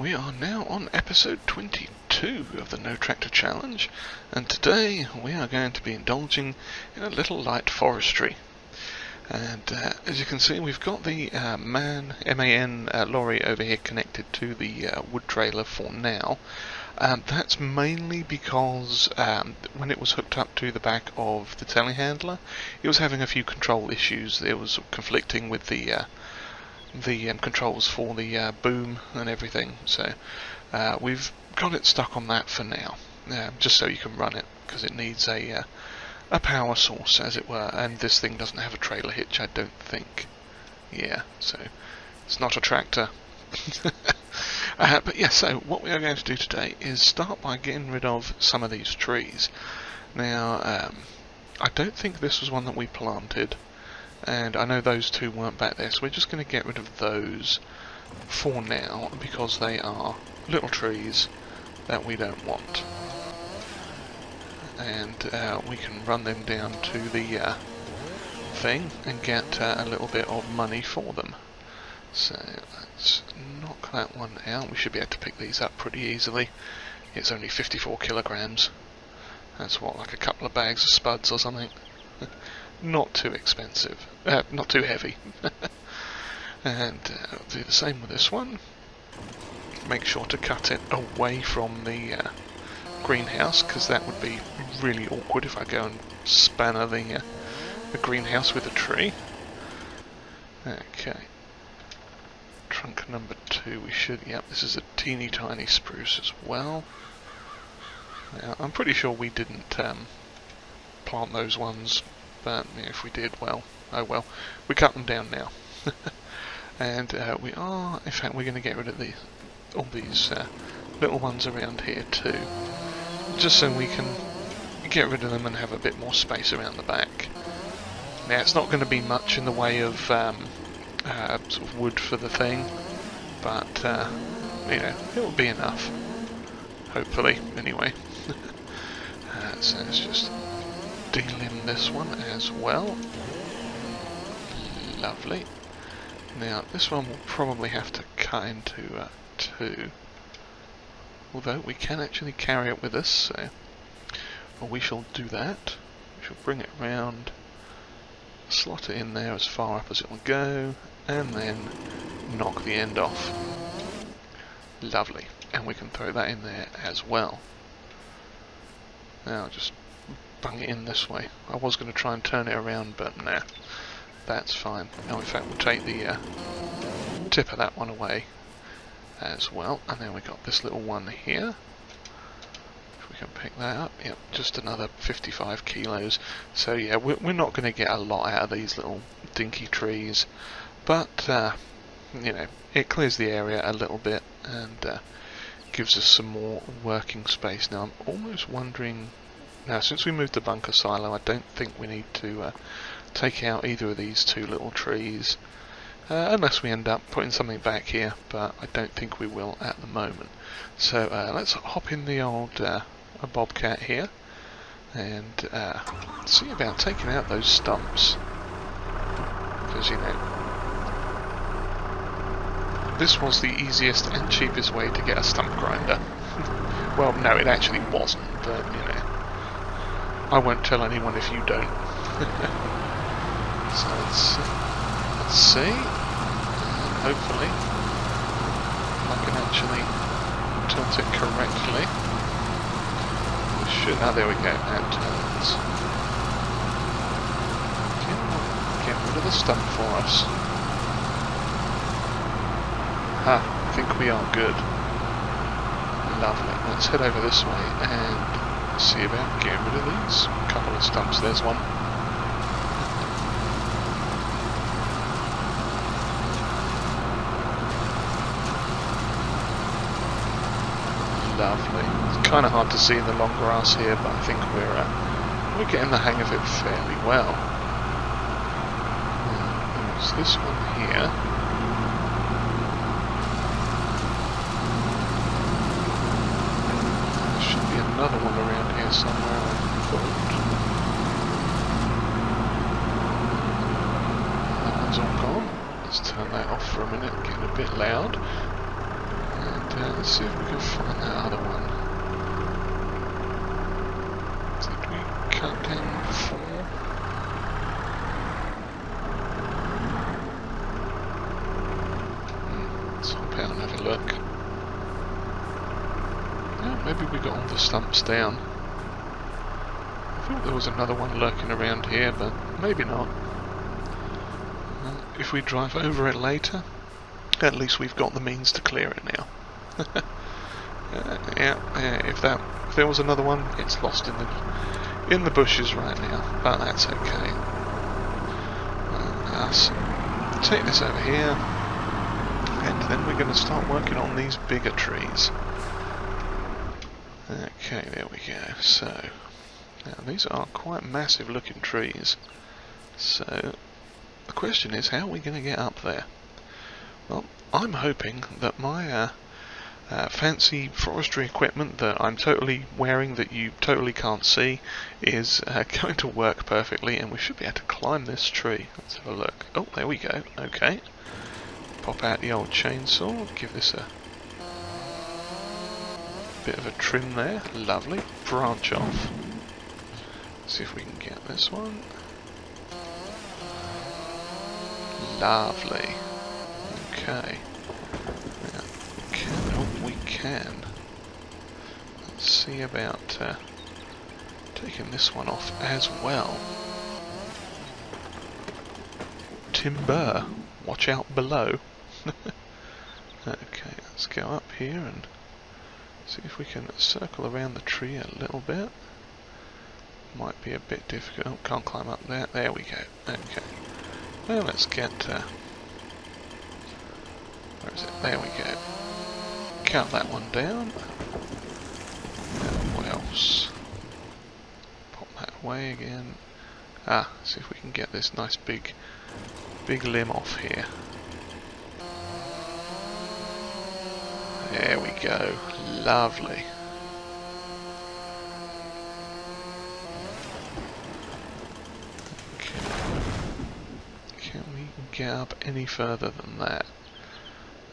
We are now on episode 22 of the No Tractor Challenge, and today we are going to be indulging in a little light forestry. And as you can see, we've got the MAN lorry over here connected to the wood trailer for now. That's mainly because when it was hooked up to the back of the telehandler, it was having a few control issues. It was conflicting with the controls for the boom and everything, so we've got it stuck on that for now, just so you can run it, because it needs a power source, as it were, and this thing doesn't have a trailer hitch, I don't think. Yeah, so it's not a tractor. But yeah, so what we are going to do today is start by getting rid of some of these trees. Now, I don't think this was one that we planted, and I know those two weren't back there, so we're just going to get rid of those for now, because they are little trees that we don't want. And we can run them down to the thing and get a little bit of money for them. So let's knock that one out. We should be able to pick these up pretty easily. It's only 54 kilograms. That's what, like a couple of bags of spuds or something. Not too expensive, not too heavy. And I'll do the same with this one. Make sure to cut it away from the greenhouse, because that would be really awkward if I go and spanner the greenhouse with a tree. Okay. Trunk number 2, we should, yep, this is a teeny tiny spruce as well. Now, I'm pretty sure we didn't plant those ones, but if we did, well, oh well, we cut them down now. And we are, in fact, we're going to get rid of all these little ones around here too, just so we can get rid of them and have a bit more space around the back. Now, it's not going to be much in the way of sort of wood for the thing, but you know, it will be enough, hopefully, anyway. So let's just delimb this one as well. Lovely. Now this one will probably have to cut into 2, although we can actually carry it with us, so well, we shall do that. We shall bring it round, slot it in there as far up as it will go, and then knock the end off. Lovely. And we can throw that in there as well. Now just bung it in this way. I was going to try and turn it around, but nah, that's fine. Now, in fact, we'll take the tip of that one away as well, and then we got this little one here. If we can pick that up, yep, just another 55 kilos. So yeah, we're not going to get a lot out of these little dinky trees, but you know, it clears the area a little bit and gives us some more working space. Now, I'm almost wondering, now since we moved the bunker silo, I don't think we need to take out either of these two little trees, unless we end up putting something back here, but I don't think we will at the moment. So let's hop in the old bobcat here and see about taking out those stumps, because you know, this was the easiest and cheapest way to get a stump grinder. Well, no, it actually wasn't, but you know, I won't tell anyone if you don't. So let's see. Hopefully, I can actually tilt it correctly. We should. Ah, there we go. And turns. Get rid of the stump for us. Ah, I think we are good. Lovely. Let's head over this way and see about getting rid of these couple of stumps. There's one. Lovely. It's kind of hard to see in the long grass here, but I think we're getting the hang of it fairly well. There's this one here. Another one around here somewhere, I thought. That one's all gone. Let's turn that off for a minute, getting a bit loud. And let's see if we can find that other one. Did we cut down before? Let's hop out and have a look. Yeah, maybe we got all the stumps down. I thought there was another one lurking around here, but maybe not. If we drive over it later, at least we've got the means to clear it now. Yeah, if there was another one, it's lost in the bushes right now, but that's okay. Let's take this over here, and then we're going to start working on these bigger trees. Okay, there we go. So now these are quite massive looking trees. So the question is, how are we going to get up there? Well, I'm hoping that my fancy forestry equipment that I'm totally wearing that you totally can't see is going to work perfectly, and we should be able to climb this tree. Let's have a look. Oh, there we go. Okay. Pop out the old chainsaw, give this a bit of a trim there. Lovely. Branch off. See if we can get this one. Lovely. Okay. We can. Let's see about taking this one off as well. Timber, watch out below. Okay, let's go up here and see if we can circle around the tree a little bit. Might be a bit difficult. Oh, can't climb up there. There we go. Okay. Well, let's get... where is it? There we go. Cut that one down. What else? Pop that away again. See if we can get this nice big limb off here. There we go. Lovely. Okay. Can we get up any further than that?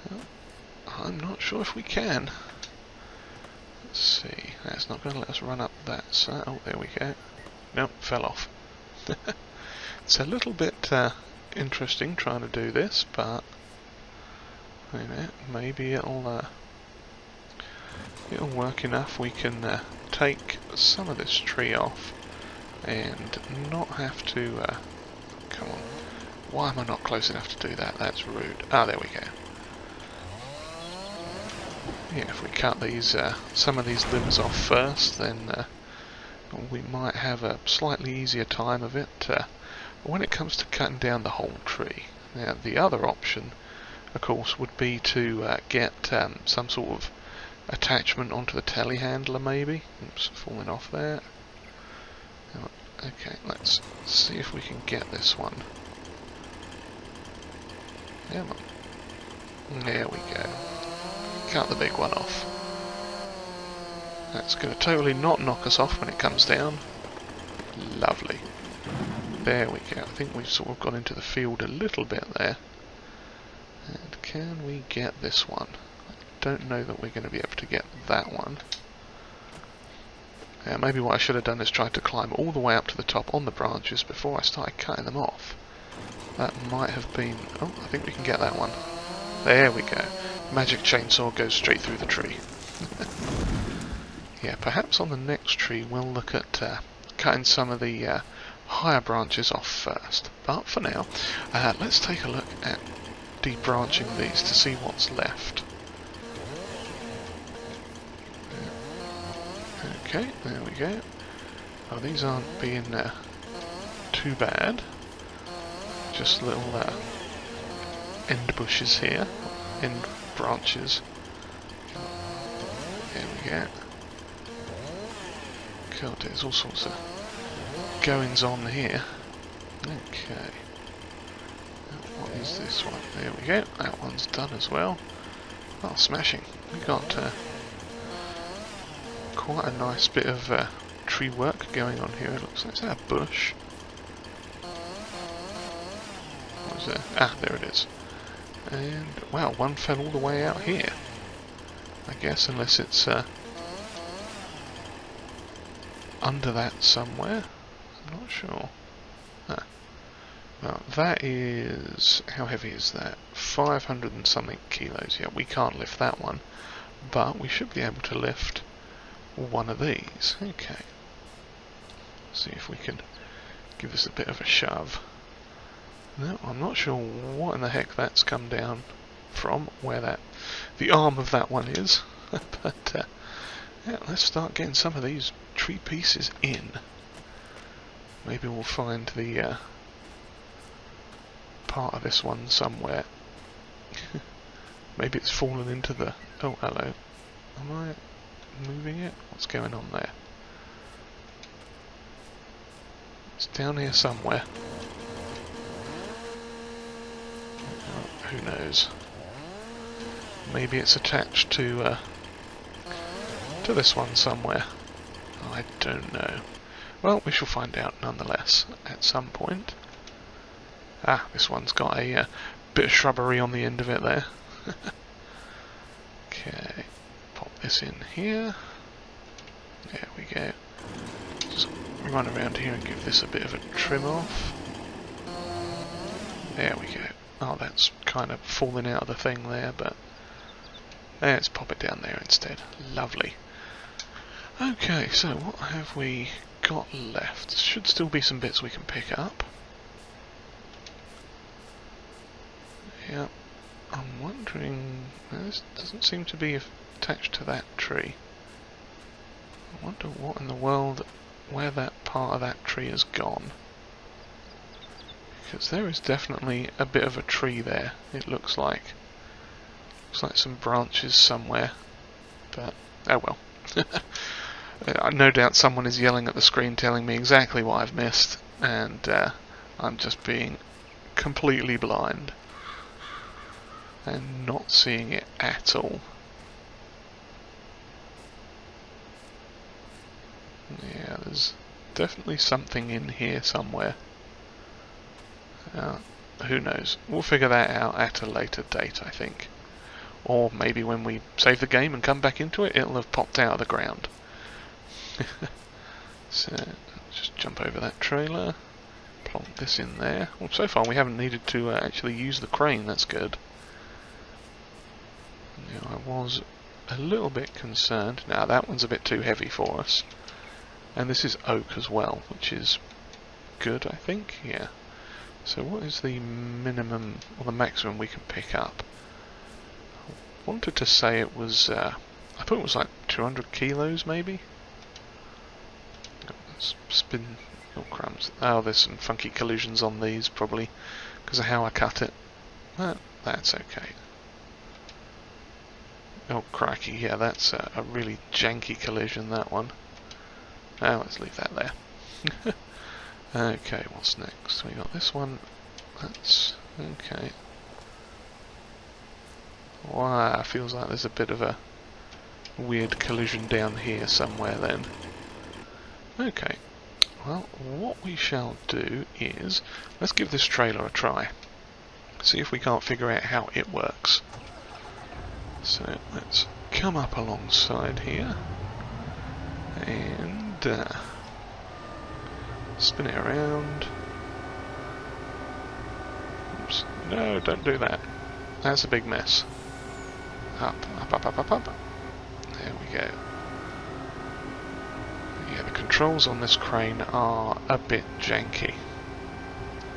Well, I'm not sure if we can. Let's see. That's not going to let us run up that side. Oh, there we go. Nope, fell off. It's a little bit interesting trying to do this, but you know, maybe it'll work enough. We can take some of this tree off and not have to. Come on. Why am I not close enough to do that? That's rude. Ah, there we go. Yeah, if we cut these some of these limbs off first, then we might have a slightly easier time of it when it comes to cutting down the whole tree. Now, the other option, of course, would be to get some sort of attachment onto the telehandler, maybe. Oops, falling off there. Okay, let's see if we can get this one. Come on. There we go. Cut the big one off. That's going to totally not knock us off when it comes down. Lovely. There we go. I think we've sort of gone into the field a little bit there. And can we get this one? I don't know that we're going to be able to get that one. Maybe what I should have done is tried to climb all the way up to the top on the branches before I started cutting them off. That might have been... Oh, I think we can get that one. There we go. Magic chainsaw goes straight through the tree. Yeah, perhaps on the next tree we'll look at cutting some of the higher branches off first. But for now, let's take a look at debranching these to see what's left. Okay, there we go. Oh, these aren't being too bad. Just little end bushes here, end branches. There we go. God, there's all sorts of goings on here. Okay. What is this one? There we go. That one's done as well. Oh, smashing. We got quite a nice bit of tree work going on here. It looks like it's a bush. What is there? Ah, there it is. And wow, one fell all the way out here. I guess, unless it's under that somewhere. I'm not sure. Ah. Well, that is... how heavy is that? 500 and something kilos. Yeah, we can't lift that one, but we should be able to lift one of these. Okay. See if we can give this a bit of a shove. No, I'm not sure what in the heck that's come down from, where that the arm of that one is, but yeah, let's start getting some of these tree pieces in. Maybe we'll find the part of this one somewhere. Maybe it's fallen into the... oh, hello. Am I moving it? What's going on there? It's down here somewhere. Oh, who knows? Maybe it's attached to this one somewhere. I don't know. Well, we shall find out nonetheless at some point. Ah, this one's got a bit of shrubbery on the end of it there. Okay, pop this in here. There we go. Just run around here and give this a bit of a trim off. There we go. Oh, that's kind of falling out of the thing there, but let's pop it down there instead. Lovely. Okay, so what have we got left? There should still be some bits we can pick up. Yeah, I'm wondering... this doesn't seem to be attached to that tree. I wonder what in the world, where that part of that tree has gone. Because there is definitely a bit of a tree there, it looks like. Looks like some branches somewhere. But, oh well. No doubt someone is yelling at the screen telling me exactly what I've missed, and I'm just being completely blind and not seeing it at all. Yeah, there's definitely something in here somewhere. Who knows? We'll figure that out at a later date, I think. Or maybe when we save the game and come back into it, it'll have popped out of the ground. So, let's just jump over that trailer, plonk this in there. Well, so far we haven't needed to actually use the crane, that's good. Now, I was a little bit concerned. Now, that one's a bit too heavy for us. And this is oak as well, which is good, I think. Yeah. So what is the minimum, or the maximum we can pick up? I wanted to say it was, I thought it was like 200 kilos, maybe? Let's spin, oh crumbs. Oh, there's some funky collisions on these, probably, because of how I cut it. But that's okay. Oh crikey, yeah, that's a really janky collision, that one. Now let's leave that there. Okay, what's next? We got this one. That's okay. Wow, feels like there's a bit of a weird collision down here somewhere then. Okay, well, what we shall do is, let's give this trailer a try. See if we can't figure out how it works. So, let's come up alongside here, and spin it around. Oops, no, don't do that. That's a big mess. Up, up, up, up, up, up. There we go. Yeah, the controls on this crane are a bit janky,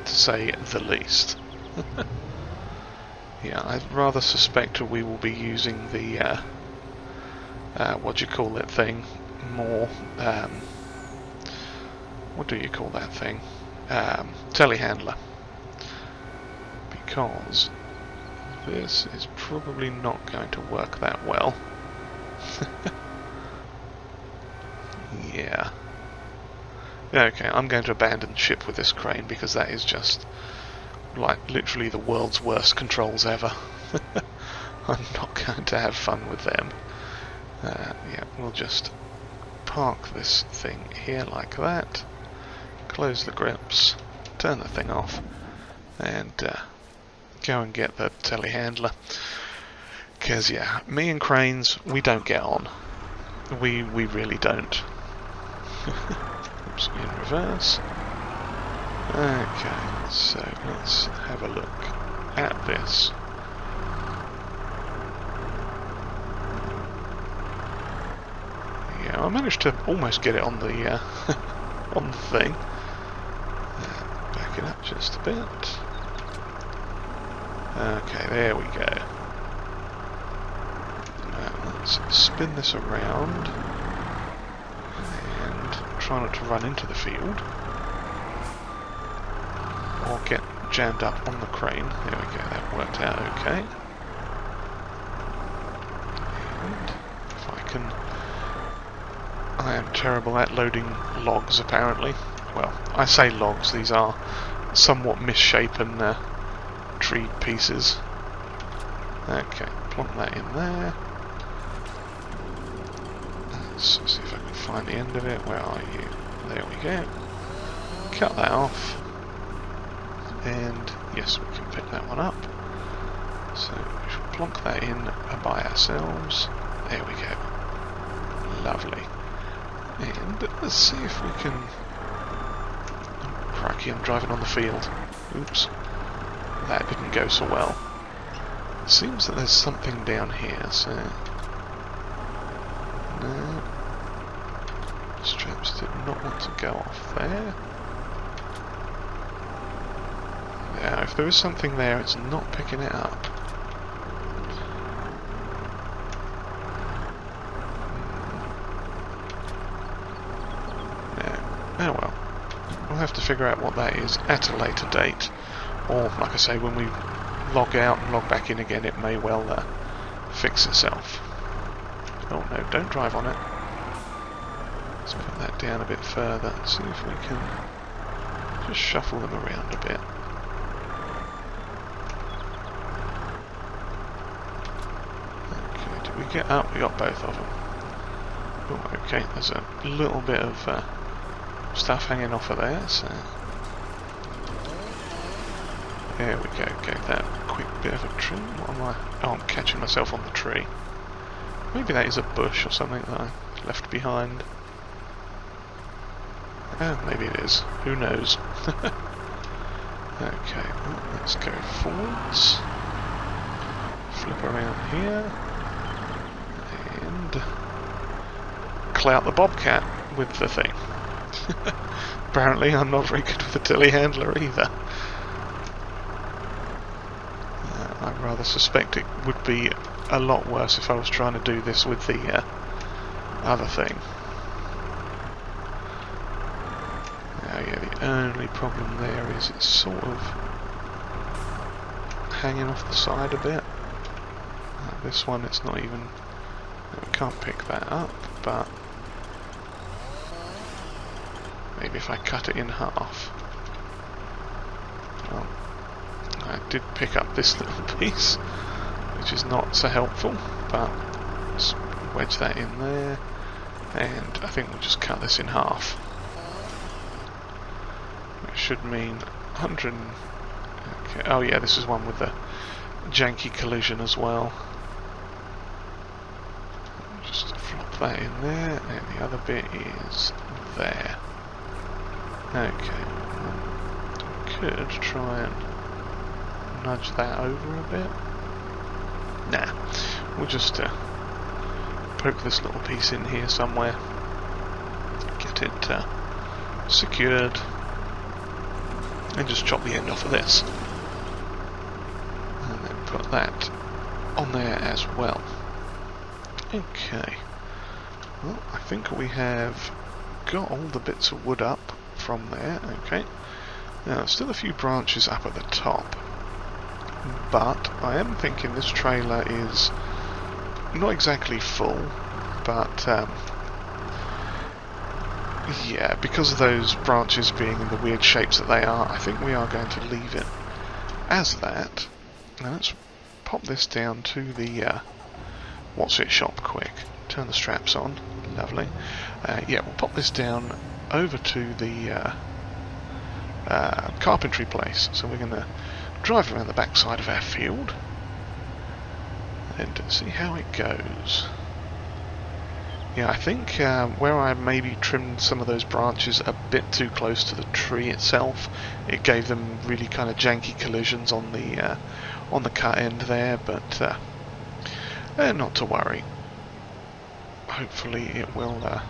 to say the least. Yeah, I rather suspect we will be using the, what do you call that thing, more, what do you call that thing, telehandler, because this is probably not going to work that well. Yeah. Okay, I'm going to abandon ship with this crane because that is just like literally the world's worst controls ever. I'm not going to have fun with them. Yeah, we'll just park this thing here like that, close the grips, turn the thing off, and go and get the telehandler. Because, yeah, me and cranes, we don't get on. We really don't. Oops, in reverse. Okay, so let's have a look at this. Yeah, I managed to almost get it on the on the thing. Back it up just a bit. Okay, there we go. Now let's spin this around and try not to run into the field or get jammed up on the crane. There we go, that worked out okay. And if I can... I am terrible at loading logs apparently. Well, I say logs, these are somewhat misshapen tree pieces. Okay, plonk that in there. Let's see if I can find the end of it. Where are you? There we go. Cut that off. And yes, we can pick that one up. So we shall plonk that in by ourselves. There we go. Lovely. And let's see if we can... Oh, crikey, I'm driving on the field. Oops. That didn't go so well. It seems that there's something down here, so... No. Straps did not want to go off there. Now, if there is something there, it's not picking it up. Oh well, we'll have to figure out what that is at a later date, or like I say, when we log out and log back in again, it may well fix itself. Oh no, don't drive on it. Let's put that down a bit further and see if we can just shuffle them around a bit. Okay, did we get up? We got both of them. Oh, okay, there's a little bit of stuff hanging off of there, so there we go. Gave that a quick bit of a trim. What am I? Oh, I'm catching myself on the tree. Maybe that is a bush or something that I left behind. Oh, maybe it is. Who knows? Okay, well, let's go forwards. Flip around here and clout the bobcat with the thing. Apparently I'm not very good with the telehandler either. I rather suspect it would be a lot worse if I was trying to do this with the other thing. Now yeah, the only problem there is it's sort of hanging off the side a bit. This one, it's not even... I can't pick that up, but maybe if I cut it in half. Well, I did pick up this little piece, which is not so helpful, but let's wedge that in there, and I think we'll just cut this in half. Which should mean 100... Okay. Oh yeah, this is one with the janky collision as well. Just flop that in there, and the other bit is there. Okay, could try and nudge that over a bit. Nah, we'll just poke this little piece in here somewhere, get it secured, and just chop the end off of this. And then put that on there as well. Okay, well, I think we have got all the bits of wood up from there. Okay, now still a few branches up at the top, but I am thinking this trailer is not exactly full, but yeah, because of those branches being in the weird shapes that they are, I think we are going to leave it as that. Now let's pop this down to the what's it shop quick, turn the straps on, lovely. Yeah, we'll pop this down over to the carpentry place. So we're going to drive around the back side of our field. and see how it goes. Yeah, I think where I maybe trimmed some of those branches a bit too close to the tree itself, it gave them really kind of janky collisions on the cut end there, but not to worry. Hopefully it will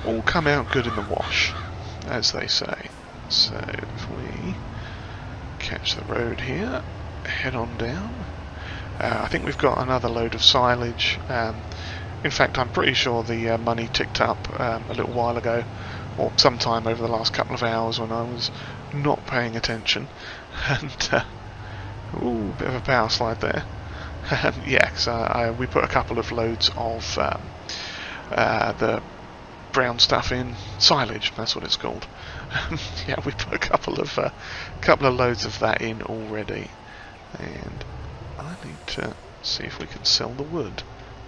all come out good in the wash, as they say. So if we catch the road here, head on down. I think we've got another load of silage. In fact, I'm pretty sure the money ticked up a little while ago, or sometime over the last couple of hours when I was not paying attention. And ooh, bit of a power slide there. Yeah, so we put a couple of loads of the brown stuff in, silage, that's what it's called. Yeah, we put a couple of loads of that in already, and I need to see if we can sell the wood.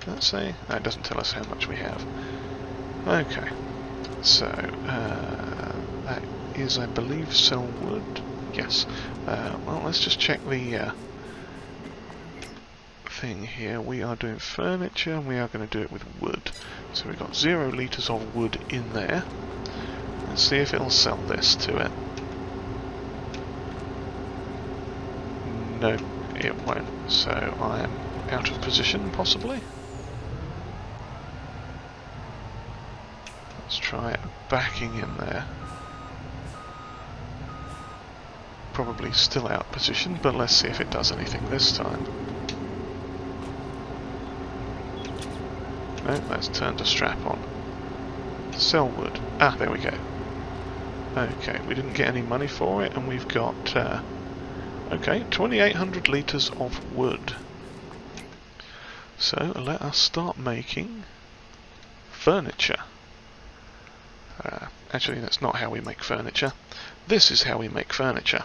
Let's see. No, it doesn't tell us how much we have. Okay, so that is, I believe, sell wood. Yes. Well, let's just check the thing here. We are doing furniture, and we are going to do it with wood. So we've got 0 litres of wood in there. Let's see if it'll sell this to it. No, it won't. So I am out of position, possibly. Let's try backing in there. Probably still out of position, but let's see if it does anything this time. No, that's turned a strap on. Sell wood. Ah, there we go. Okay, we didn't get any money for it, and we've got, okay, 2,800 litres of wood. So, let us start making furniture. Actually, that's not how we make furniture. This is how we make furniture.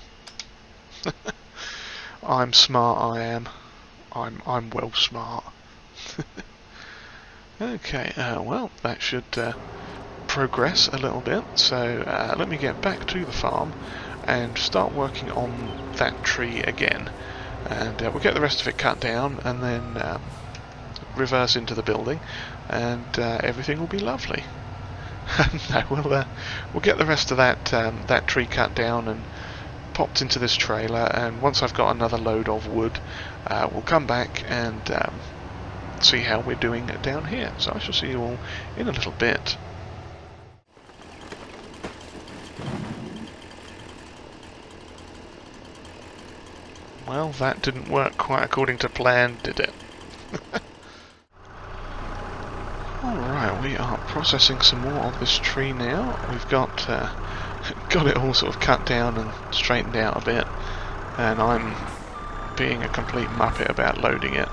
I'm smart, I am. I'm well smart. Okay, well, that should progress a little bit, so let me get back to the farm and start working on that tree again, and we'll get the rest of it cut down and then reverse into the building, and everything will be lovely. No, we'll get the rest of that tree cut down and popped into this trailer, and once I've got another load of wood, we'll come back and see how we're doing down here. So I shall see you all in a little bit. Well, that didn't work quite according to plan, did it? Alright, we are processing some more of this tree now. We've got it all sort of cut down and straightened out a bit, and I'm being a complete muppet about loading it.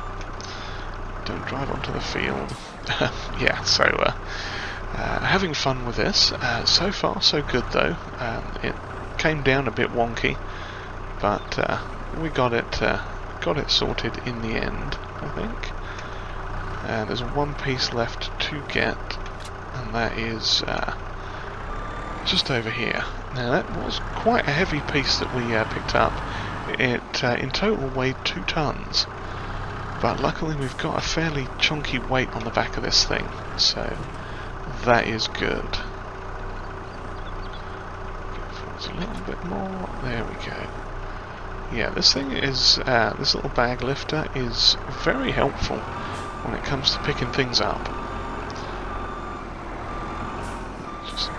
Don't drive onto the field. Yeah, so having fun with this. So far so good though. It came down a bit wonky, but we got it sorted in the end, I think. There's one piece left to get, and that is just over here. Now that was quite a heavy piece that we picked up. It in total weighed 2 tons. But luckily we've got a fairly chunky weight on the back of this thing, so that is good. Go forwards a little bit more. There we go. Yeah, this thing is, this little bag lifter is very helpful when it comes to picking things up. Just,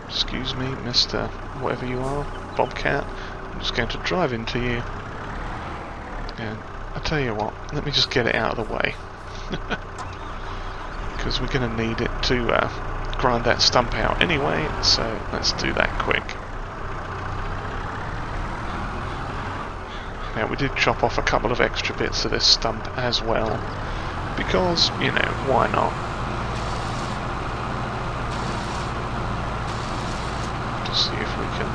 excuse me, Mr. whatever you are, Bobcat. I'm just going to drive into you. And I'll tell you what, let me just get it out of the way. Because we're going to need it to grind that stump out anyway, so let's do that quick. Now we did chop off a couple of extra bits of this stump as well, because, you know, why not? Just see if we can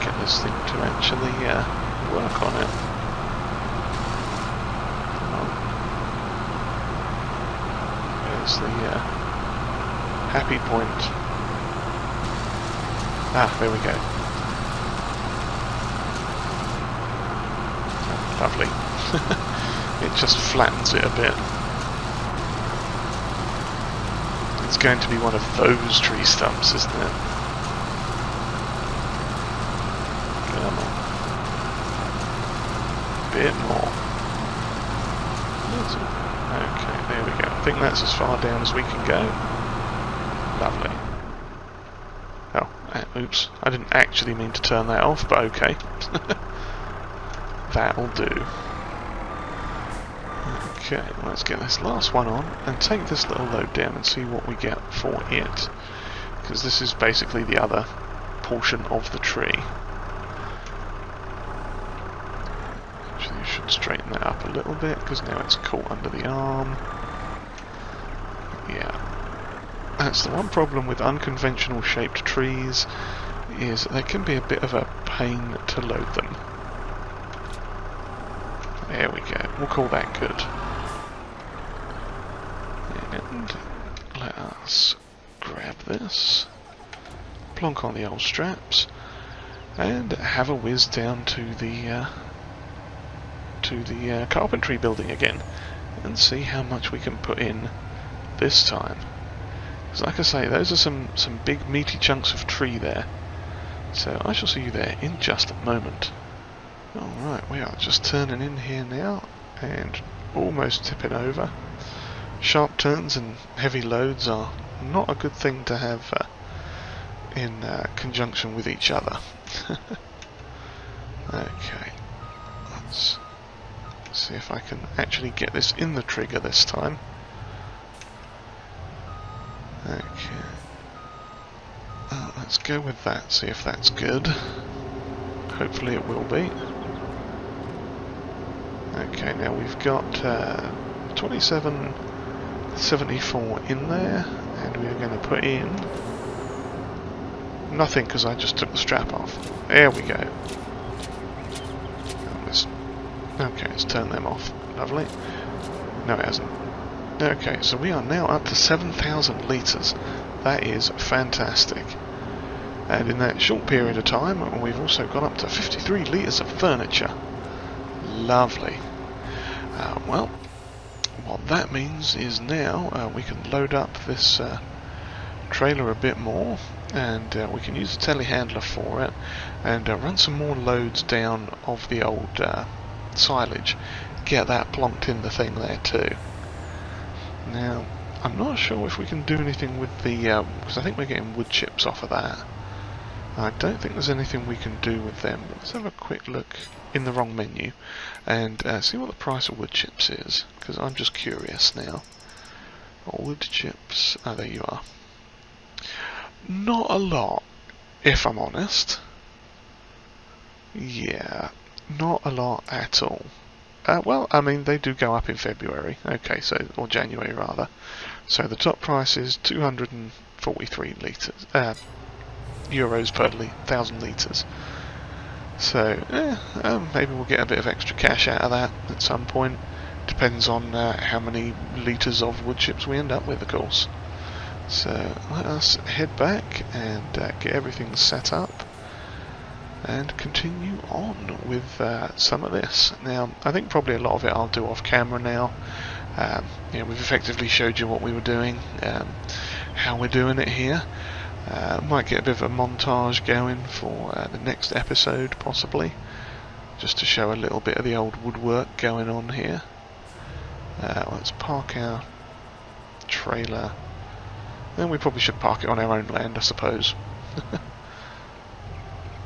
get this thing to actually work on it. There's the happy point. Ah, there we go. Lovely. it just flattens it a bit. It's going to be one of those tree stumps, isn't it? Come on. Bit more. Okay, there we go. I think that's as far down as we can go. Lovely. Oh, oops. I didn't actually mean to turn that off, but okay. That'll do. Okay, let's get this last one on and take this little load down and see what we get for it. Because this is basically the other portion of the tree. Actually, you should straighten that up a little bit because now it's caught under the arm. Yeah. That's the one problem with unconventional shaped trees, is they can be a bit of a pain to load them. There we go, we'll call that good. And let us grab this, plonk on the old straps, and have a whiz down to the carpentry building again, and see how much we can put in this time. Because like I say, those are some big meaty chunks of tree there. So I shall see you there in just a moment. Alright, we are just turning in here now, and almost tipping over. Sharp turns and heavy loads are not a good thing to have in conjunction with each other. Okay, let's see if I can actually get this in the trigger this time. Okay, let's go with that, see if that's good. Hopefully it will be. Okay, now we've got 2774 in there, and we're going to put in nothing because I just took the strap off. There we go. Okay, let's turn them off. Lovely. No, it hasn't. Okay, so we are now up to 7,000 litres. That is fantastic. And in that short period of time, we've also got up to 53 litres of furniture. Lovely. Well, what that means is now we can load up this trailer a bit more, and we can use the telehandler for it, and run some more loads down of the old silage. Get that plonked in the thing there too. Now, I'm not sure if we can do anything with the, because I think we're getting wood chips off of that. I don't think there's anything we can do with them. Let's have a quick look in the wrong menu and see what the price of wood chips is, because I'm just curious now. Wood chips, oh there you are. Not a lot, if I'm honest. Yeah, not a lot at all. Well, I mean, they do go up in February. Okay, so, or January rather. So the top price is 243 litres, euros per 1,000 litres. So, maybe we'll get a bit of extra cash out of that at some point. Depends on how many litres of wood chips we end up with, of course. So let us head back and get everything set up and continue on with some of this. Now, I think probably a lot of it I'll do off camera now. We've effectively showed you what we were doing, how we're doing it here. Might get a bit of a montage going for the next episode, possibly, just to show a little bit of the old woodwork going on here. Let's park our trailer. Then we probably should park it on our own land, I suppose.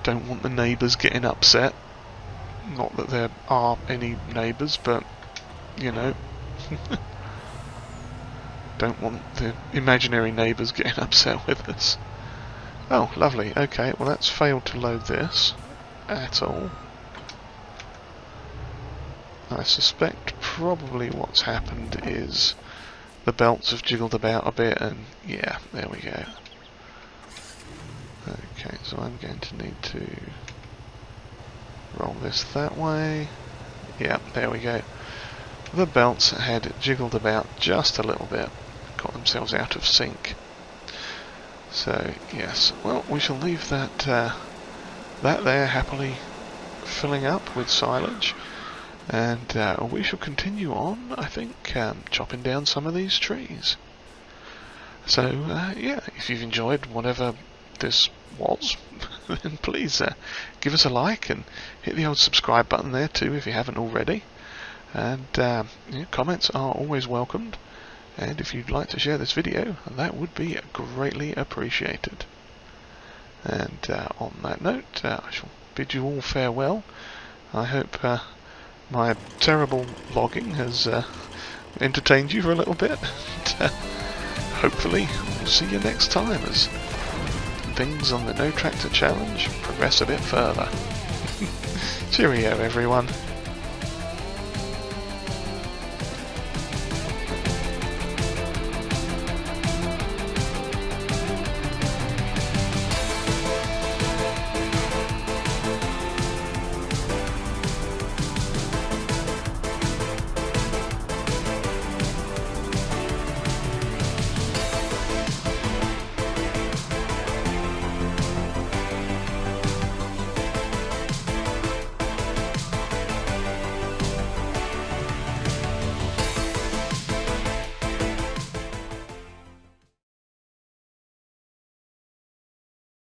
Don't want the neighbours getting upset. Not that there are any neighbours, but, you know. Don't want the imaginary neighbours getting upset with us. Oh, lovely. Okay, well that's failed to load this at all. I suspect probably what's happened is the belts have jiggled about a bit, and yeah, there we go. Okay, so I'm going to need to roll this that way. Yeah, there we go. The belts had jiggled about just a little bit, got themselves out of sync. So yes, well, we shall leave that there happily filling up with silage, And we shall continue on, I think, chopping down some of these trees. So, yeah, if you've enjoyed whatever this was, then please give us a like and hit the old subscribe button there too if you haven't already. And comments are always welcomed. And if you'd like to share this video, that would be greatly appreciated. And on that note, I shall bid you all farewell. I hope my terrible logging has entertained you for a little bit. Hopefully we'll see you next time as things on the No Tractor Challenge progress a bit further. Cheerio everyone.